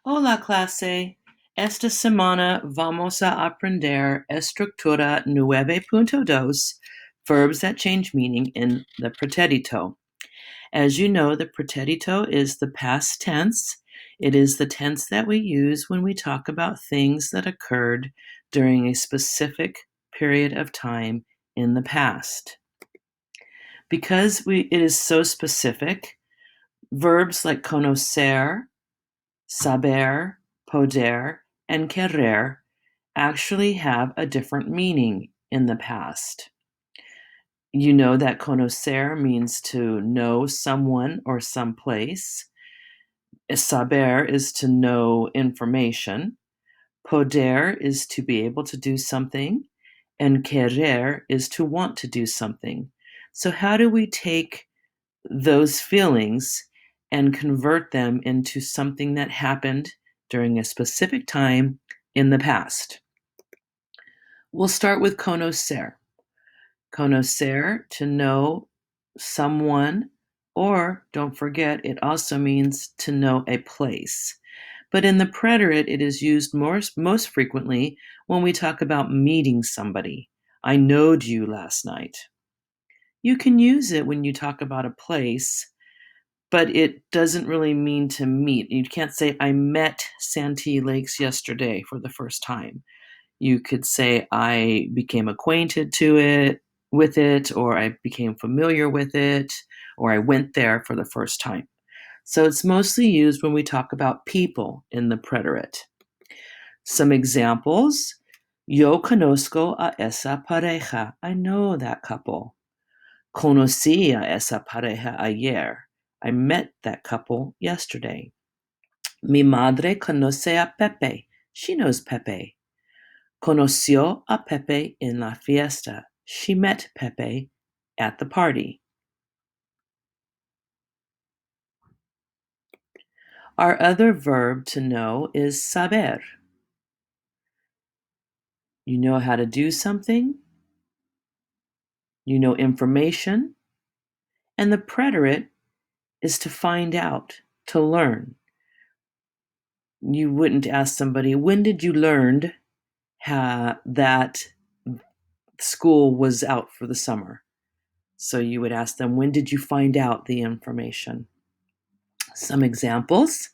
Hola clase, esta semana vamos a aprender Estructura 9.2, verbs that change meaning in the Preterito. As you know, the Preterito is the past tense. It is the tense that we use when we talk about things that occurred during a specific period of time in the past. Because it is so specific, verbs like conocer, saber, poder, and querer actually have a different meaning in the past. You know that conocer means to know someone or someplace. Saber is to know information. Poder is to be able to do something. And querer is to want to do something. So how do we take those feelings and convert them into something that happened during a specific time in the past? We'll start with conocer. Conocer, to know someone, or don't forget, it also means to know a place. But in the preterite, it is used most frequently when we talk about meeting somebody. I knowed you last night. You can use it when you talk about a place, but it doesn't really mean to meet. You can't say, I met Santee Lakes yesterday for the first time. You could say, I became acquainted with it, or I became familiar with it, or I went there for the first time. So it's mostly used when we talk about people in the preterite. Some examples. Yo conozco a esa pareja. I know that couple. Conocí a esa pareja ayer. I met that couple yesterday. Mi madre conoce a Pepe. She knows Pepe. Conoció a Pepe en la fiesta. She met Pepe at the party. Our other verb to know is saber. You know how to do something. You know information. And the preterite is to find out, to learn. You wouldn't ask somebody, when did you learn that school was out for the summer? So you would ask them, when did you find out the information? Some examples.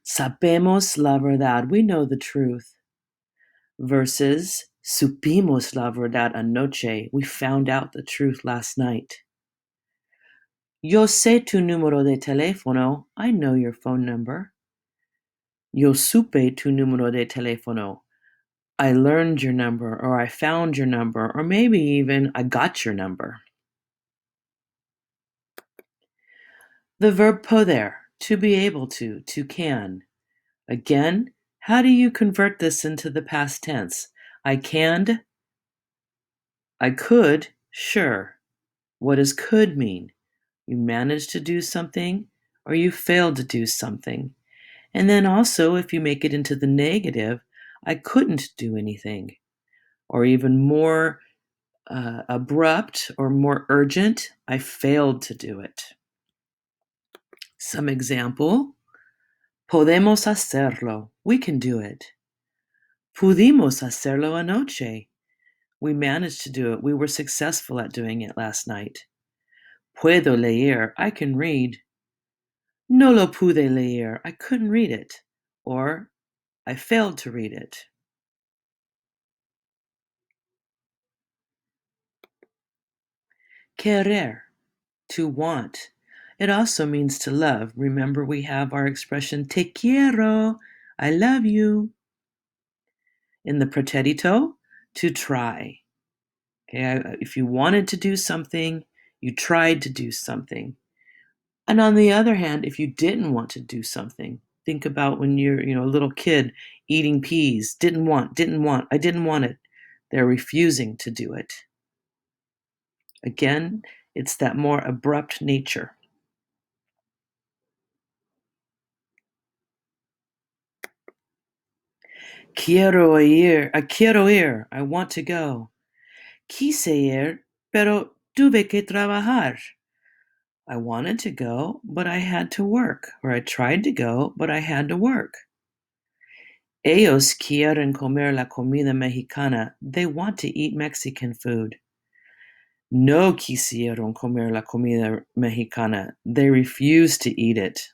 Sabemos la verdad. We know the truth. Versus supimos la verdad anoche. We found out the truth last night. Yo sé tu número de teléfono. I know your phone number. Yo supe tu número de teléfono. I learned your number, or I found your number, or maybe even I got your number. The verb poder, to be able to can. Again, how do you convert this into the past tense? I canned, I could, sure. What does could mean? You managed to do something, or you failed to do something. And then also, if you make it into the negative, I couldn't do anything. Or even more abrupt or more urgent, I failed to do it. Some example. Podemos hacerlo. We can do it. Pudimos hacerlo anoche. We managed to do it. We were successful at doing it last night. Puedo leer. I can read. No lo pude leer. I couldn't read it. Or I failed to read it. Querer. To want. It also means to love. Remember, we have our expression te quiero. I love you. In the pretérito, to try. Okay, if you wanted to do something, you tried to do something. And on the other hand, if you didn't want to do something, think about when you're, a little kid eating peas, didn't want, I didn't want it. They're refusing to do it. Again, it's that more abrupt nature. Quiero ir, I want to go. Quise ir, pero tuve que trabajar. I wanted to go, but I had to work. Or I tried to go, but I had to work. Ellos quieren comer la comida mexicana. They want to eat Mexican food. No quisieron comer la comida mexicana. They refused to eat it.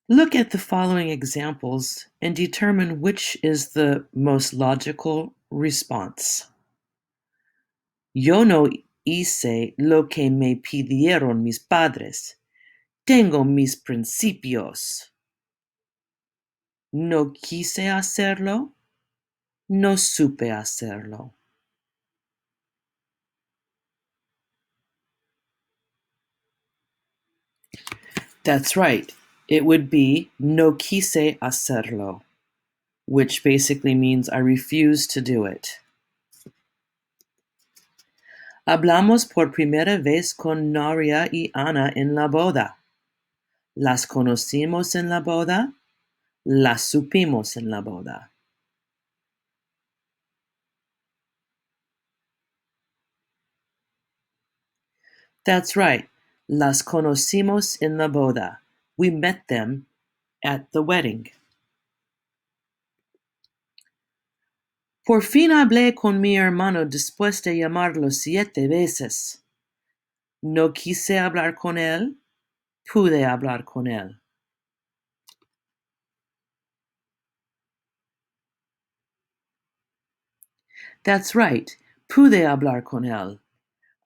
Look at the following examples and determine which is the most logical response. Yo no hice lo que me pidieron mis padres. Tengo mis principios. No quise hacerlo. No supe hacerlo. That's right. It would be no quise hacerlo, which basically means I refuse to do it. Hablamos por primera vez con Noria y Ana en la boda. Las conocimos en la boda. Las supimos en la boda. That's right. Las conocimos en la boda. We met them at the wedding. Por fin hablé con mi hermano después de llamarlo 7 veces. No quise hablar con él. Pude hablar con él. That's right. Pude hablar con él.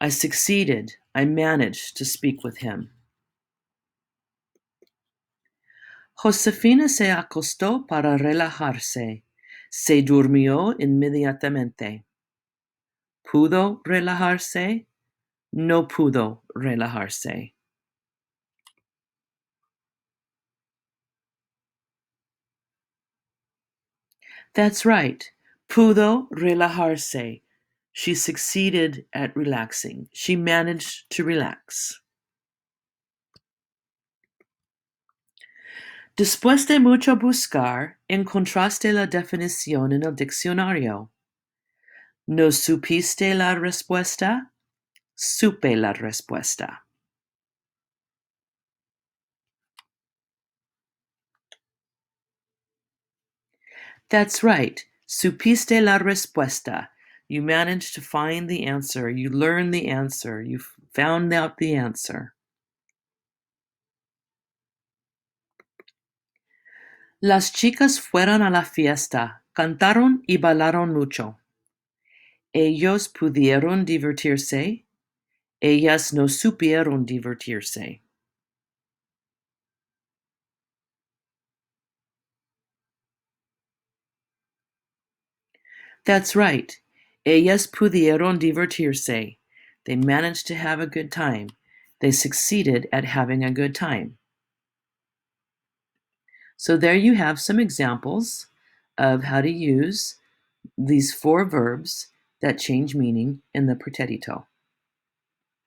I succeeded. I managed to speak with him. Josefina se acostó para relajarse. Se durmió inmediatamente. ¿Pudo relajarse? No pudo relajarse. That's right. Pudo relajarse. She succeeded at relaxing. She managed to relax. Después de mucho buscar, encontraste la definición en el diccionario. ¿No supiste la respuesta? Supe la respuesta. That's right. Supiste la respuesta. You managed to find the answer. You learned the answer. You found out the answer. Las chicas fueron a la fiesta, cantaron y bailaron mucho. Ellos pudieron divertirse. Ellas no supieron divertirse. That's right. Ellas pudieron divertirse. They managed to have a good time. They succeeded at having a good time. So there you have some examples of how to use these 4 verbs that change meaning in the preterito.